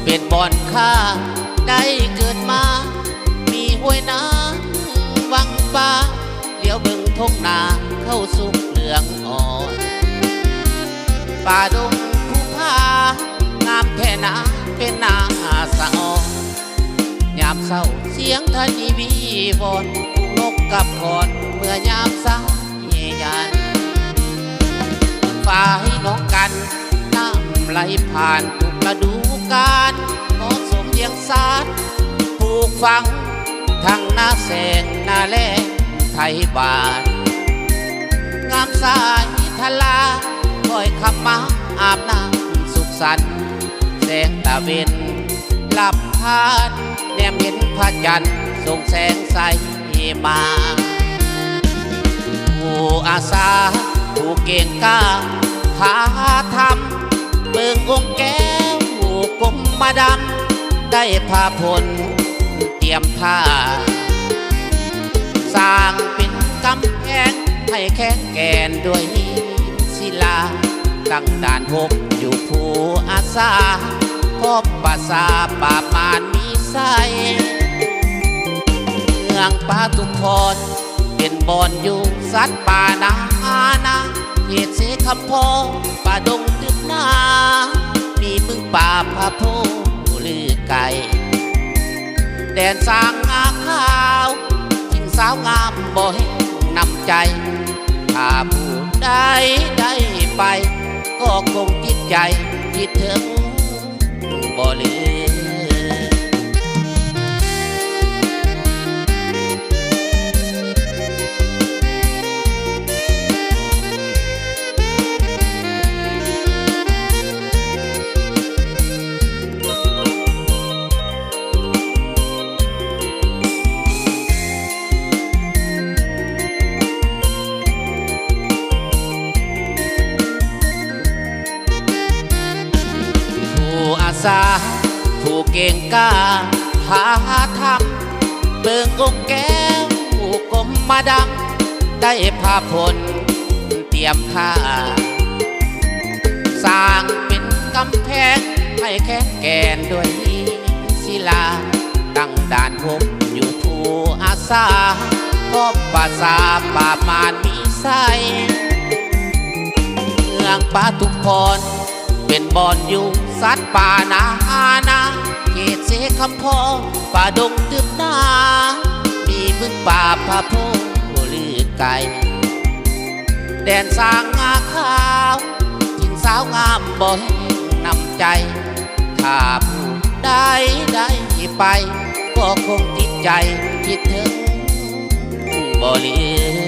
เป็นบ่อนค่าได้เกิดมามีห้วยน้ำวังฟ้าเลี้ยวบึงทงนาเข้าสุกเหลืองอ่อนป่าดงภูผางามแท่นาเป็นนาสะออนยามเศร้าเสียงทะนีวีวอนนกกับคอนเมื่อยามสายยันฝ่ายน้องกันน้ำไหลผ่านทุกฤดูกาลเหมาะสมเลี้ยงสัตว์ปลูกฝังทั้งนาแสงนาแลงไทยบานงามสายทลาคอยคำมาอาบน้ำสุขสันต์แสงตะเวนหลับพานแนมเห็นพระจันทร์ส่งแสงใสมาผู้อาสาผู้เก่งกล้าหาทำเบิ่งองค์แก้วผู้กลมมาดำได้พาพลเตรียมผ้าสร้างเป็นกำแพงให้แข็งแกร่งด้วยศิลาตั้งด่านหกอยู่ผู้อาสาพบภาษาป่าปานมีไสเมืองป่าทุกพรเป็นบ่อนอยู่สัตว์ป่านานาเหตุเสคำพอป่าดงตึกนามีมึงป่าพาโพลือไก่แดนสร้างงาขาวทิ้งสาวงามบ่ให้นำใจถ้าผู้ใดได้ไปก็คงจิตใจคิดถึงบ่ลืมผู้เก่งกล้าหาทำเบิ่งองค์แก้วผู้กลมมาดำได้พาพลเตรียมผ้าสร้างเป็นกำแพงให้แข็งแกร่งด้วยศิลาตั้งด่านพบอยู่ผู้อาสาพบภาษาป่ามานมีไสเมืองป่าทุกพรเป็นบ่อนอยู่สัตว์ป่านาเขตเสคำพอป่าดงตึกนามีมึงป่าพาโพลือไก่แดนสร้างงาขาวทิ้งสาวงามบ่ให้นำใจถ้าผู้ใดได้ไปก็คงติดใจคิดถึงบ่ลืม